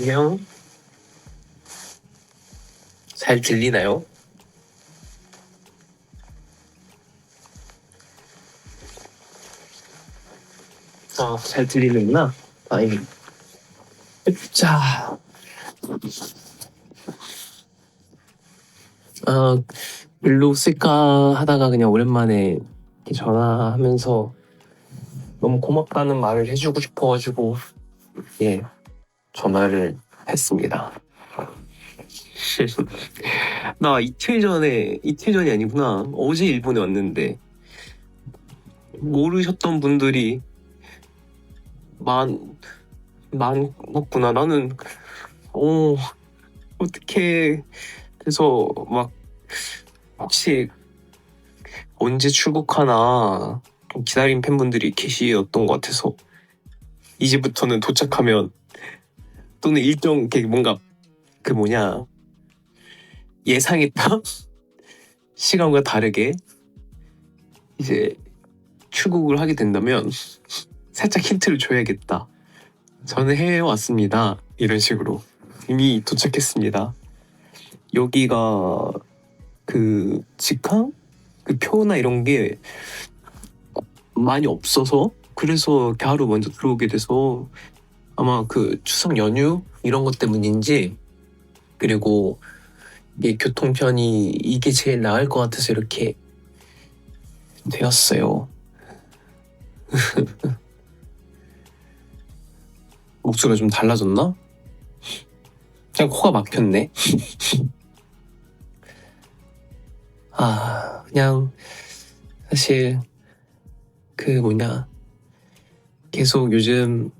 안녕. 잘 들리나요? 잘 들리는구나. 다행히. 자, 아, 글로 쓸까 하다가 그냥 오랜만에 이렇게 전화하면서 너무 고맙다는 말을 해주고 싶어가지고, 예, 전화를 했습니다. 나 이틀 전이 아니구나. 어제 일본에 왔는데, 모르셨던 분들이 많았구나. 나는, 어, 어떻게, 그래서 막, 혹시 언제 출국하나 기다린 팬분들이 계시었던 것 같아서 이제부터는 도착하면 또는 일정 뭔가 그 뭐냐 예상했던 시간과 다르게 이제 출국을 하게 된다면 살짝 힌트를 줘야겠다. 저는 해외에 왔습니다. 이런 식으로 이미 도착했습니다. 여기가 그 직항? 그 표나 이런 게 많이 없어서 그래서 이렇게 하루 먼저 들어오게 돼서 아마 그 추석 연휴 이런 것 때문인지 그리고 이게 교통편이 이게 제일 나을 것 같아서 이렇게 되었어요. 목소리가 좀 달라졌나? 그냥 코가 막혔네. 그냥 사실 그 뭐냐 계속 요즘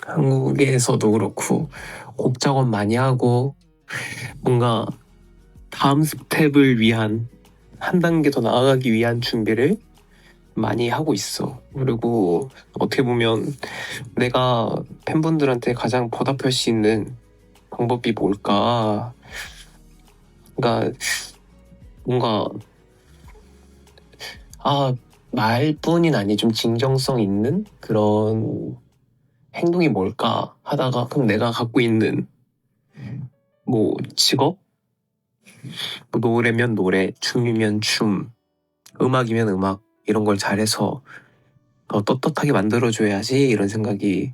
한국에서도 그렇고 곡 작업 많이 하고 뭔가 다음 스텝을 위한 한 단계 더 나아가기 위한 준비를 많이 하고 있어. 그리고 어떻게 보면 내가 팬분들한테 가장 보답할 수 있는 방법이 뭘까? 그러니까 뭔가 말뿐인 아니 좀 진정성 있는 그런 행동이 뭘까 하다가 그럼 내가 갖고 있는 뭐 직업, 뭐 노래면 노래, 춤이면 춤, 음악이면 음악 이런 걸 잘해서 더 떳떳하게 만들어줘야지 이런 생각이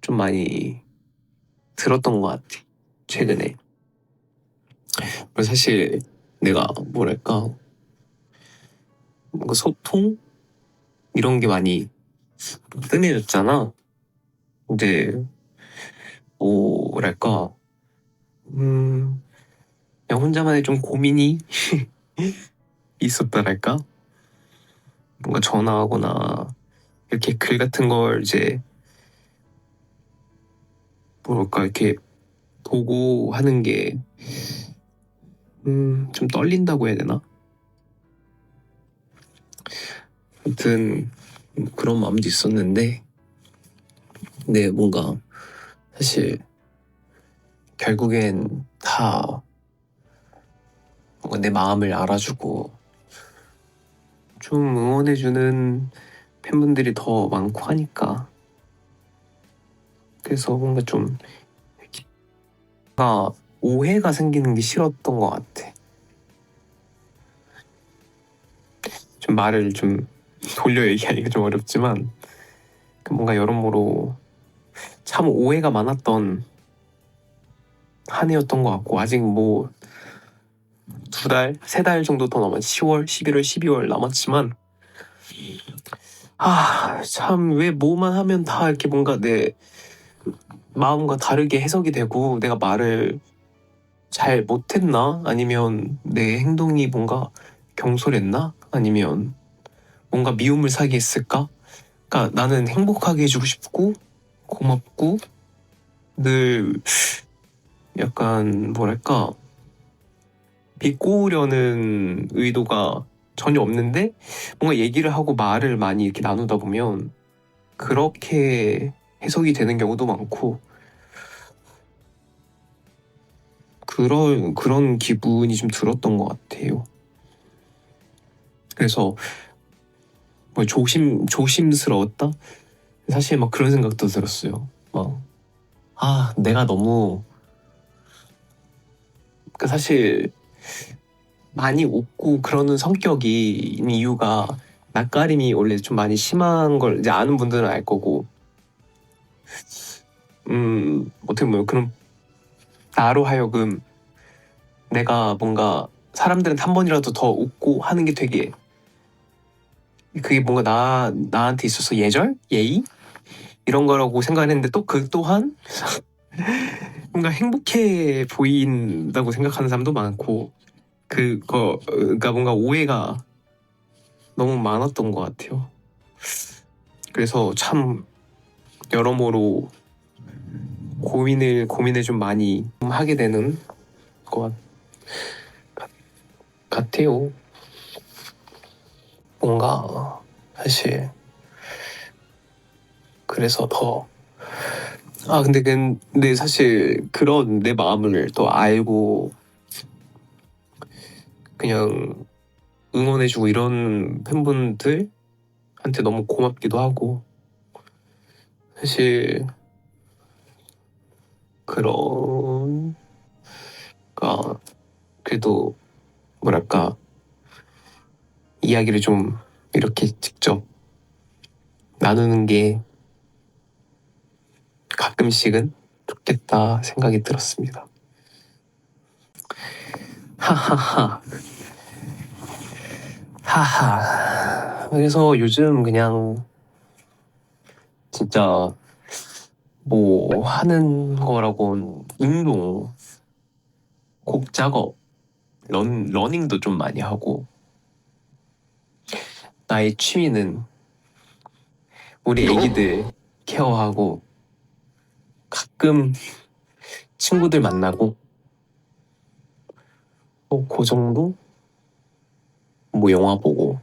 좀 많이 들었던 것 같아 최근에. 그래서 사실 내가 뭐랄까 뭔가 소통 이런 게 많이 뜸해졌잖아. 근데 뭐랄까 그냥 혼자만의 좀 고민이 있었다랄까. 뭔가 전화하거나 이렇게 글 같은 걸 이제 뭐랄까 이렇게 보고 하는 게 좀 떨린다고 해야 되나? 아무튼 그런 마음도 있었는데 근데 뭔가 사실 결국엔 다 뭔가 내 마음을 알아주고 좀 응원해주는 팬분들이 더 많고 하니까 그래서 뭔가 좀 오해가 생기는 게 싫었던 것 같아. 좀 말을 좀 돌려 얘기하기가 좀 어렵지만 뭔가 여러모로 참 오해가 많았던 한 해였던 것 같고 아직 뭐 2달, 3달 정도 더 남았 10월, 11월, 12월 남았지만 참 왜 뭐만 하면 다 이렇게 뭔가 내 마음과 다르게 해석이 되고 내가 말을 잘 못했나? 아니면 내 행동이 뭔가 경솔했나? 아니면 뭔가 미움을 사게 했을까? 그러니까 나는 행복하게 해주고 싶고 고맙고 늘 약간 뭐랄까 비꼬으려는 의도가 전혀 없는데 뭔가 얘기를 하고 말을 많이 이렇게 나누다 보면 그렇게 해석이 되는 경우도 많고 그런 기분이 좀 들었던 것 같아요. 그래서 뭐 조심스러웠다? 사실 막 그런 생각도 들었어요. 막 내가 너무 사실 많이 웃고 그러는 성격인 이유가 낯가림이 원래 좀 많이 심한 걸 이제 아는 분들은 알 거고, 어떻게 보면 그런 나로 하여금 내가 뭔가 사람들한테 한 번이라도 더 웃고 하는 게 되게 그게 뭔가 나한테 있어서 예절? 예의? 이런 거라고 생각을 했는데 또 그 또한 뭔가 행복해 보인다고 생각하는 사람도 많고 그러니까 뭔가 오해가 너무 많았던 것 같아요. 그래서 참 여러모로 고민을 좀 많이 하게 되는 것 같아요. 뭔가 사실 그래서 더 근데 사실 그런 내 마음을 또 알고 그냥 응원해주고 이런 팬분들한테 너무 고맙기도 하고, 사실 그런 그래도 뭐랄까 이야기를 좀 이렇게 직접 나누는 게 가끔씩은 좋겠다 생각이 들었습니다. 하하하. 하하. 그래서 요즘 그냥 진짜 뭐 하는 거라곤 운동, 곡 작업, 러닝도 좀 많이 하고, 나의 취미는 우리 애기들 케어하고, 가끔 친구들 만나고, 그 정도? 뭐 영화 보고.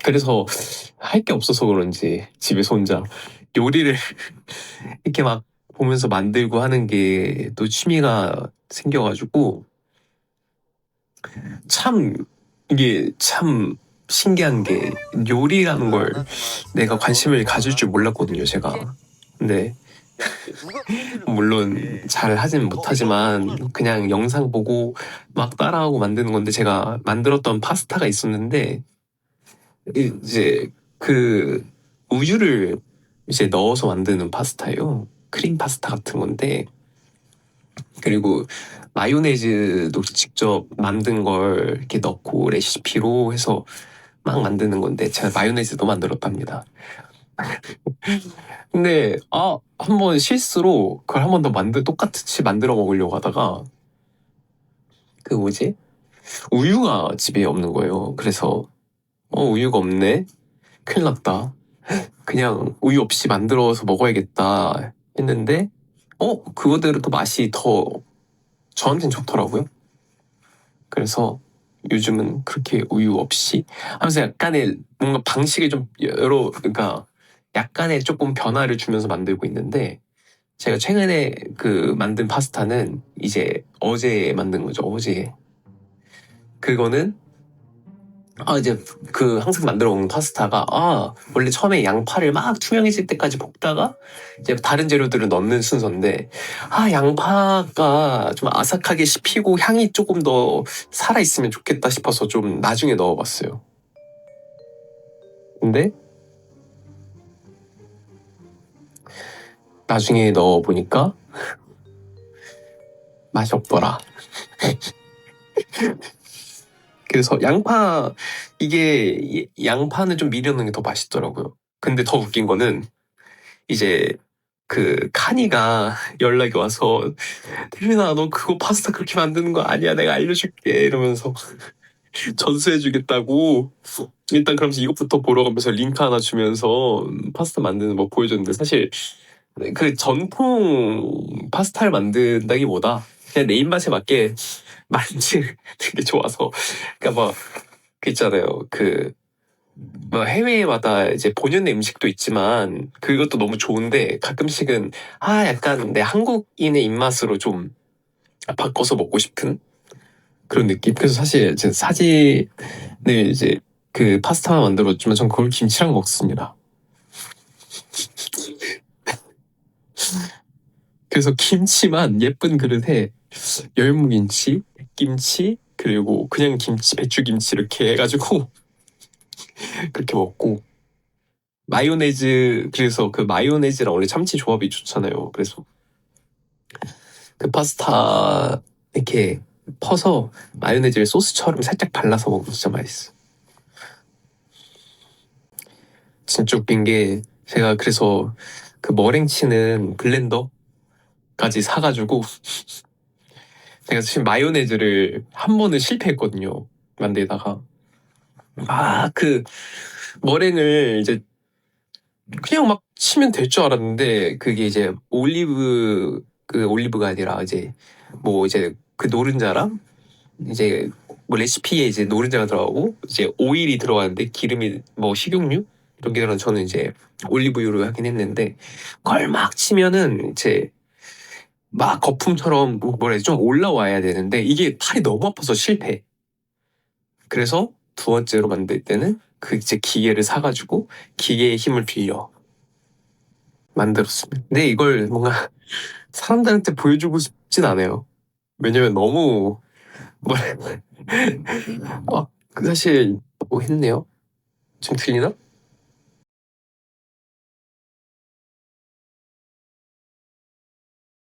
그래서 할 게 없어서 그런지 집에서 혼자 요리를 이렇게 막 보면서 만들고 하는 게 또 취미가 생겨가지고, 참 이게 참 신기한 게 요리라는 걸 내가 관심을 가질 줄 몰랐거든요, 제가. 근데 물론 잘 하진 못하지만 그냥 영상 보고 막 따라하고 만드는 건데, 제가 만들었던 파스타가 있었는데 이제 그 우유를 이제 넣어서 만드는 파스타예요. 크림 파스타 같은 건데, 그리고 마요네즈도 직접 만든 걸 이렇게 넣고 레시피로 해서 막 만드는 건데, 제가 마요네즈도 만들었답니다. 근데 한번 실수로 그걸 한 번 더 똑같이 만들어 먹으려고 하다가 그 뭐지? 우유가 집에 없는 거예요. 그래서 우유가 없네? 큰일 났다. 그냥 우유 없이 만들어서 먹어야겠다 했는데 그거대로 또 맛이 더 저한텐 좋더라고요. 그래서 요즘은 그렇게 우유 없이 하면서 약간의 뭔가 방식을 좀 그러니까 약간의 조금 변화를 주면서 만들고 있는데, 제가 최근에 그 만든 파스타는 이제 어제 만든 거죠. 어제. 그거는 이제 그 항상 만들어 먹는 파스타가 원래 처음에 양파를 막 투명해질 때까지 볶다가 이제 다른 재료들을 넣는 순서인데, 양파가 좀 아삭하게 씹히고 향이 조금 더 살아있으면 좋겠다 싶어서 좀 나중에 넣어봤어요. 근데 나중에 넣어보니까 맛이 없더라. 그래서 이게 양파는 좀 미려 넣는 게 더 맛있더라고요. 근데 더 웃긴 거는 이제 그 카니가 연락이 와서, 태민아 너 그거 파스타 그렇게 만드는 거 아니야, 내가 알려줄게 이러면서 전수해주겠다고. 일단 그러면서 이것부터 보러 가면서 링크 하나 주면서 파스타 만드는 법 보여줬는데, 사실 그 전통 파스타를 만든다기보다 그냥 내 입맛에 맞게 만지는 게 좋아서, 그러니까 막 그 있잖아요, 뭐 해외마다 이제 본연의 음식도 있지만 그것도 너무 좋은데, 가끔씩은 약간 내 한국인의 입맛으로 좀 바꿔서 먹고 싶은 그런 느낌. 그래서 사실 제 사진을 이제 그 파스타 만들었지만 전 그걸 김치랑 먹습니다. 그래서 김치만 예쁜 그릇에 열무김치, 백김치, 그리고 그냥 김치, 배추김치 이렇게 해가지고 그렇게 먹고 마요네즈, 그래서 그 마요네즈랑 원래 참치 조합이 좋잖아요. 그래서 그 파스타 이렇게 퍼서 마요네즈를 소스처럼 살짝 발라서 먹으면 진짜 맛있어. 진짜 웃긴 게 제가 그래서 그 머랭 치는 블렌더까지 사가지고 제가 지금 마요네즈를 한 번은 실패했거든요. 만들다가 그 머랭을 이제 그냥 막 치면 될 줄 알았는데 그게 이제 올리브가 아니라 이제 뭐 이제 그 노른자랑 이제 뭐 레시피에 이제 노른자가 들어가고 이제 오일이 들어가는데 기름이 뭐 식용유 이런 게 들어가 저는 이제 올리브유로 하긴 했는데 그걸 막 치면은 이제 막 거품처럼 뭐라 해야 좀 올라와야 되는데 이게 팔이 너무 아파서 실패. 그래서 두 번째로 만들 때는 그 이제 기계를 사가지고 기계의 힘을 빌려 만들었습니다. 근데 이걸 뭔가 사람들한테 보여주고 싶진 않아요. 왜냐면 너무 뭐라 막 사실 뭐 했네요. 지금 들리나?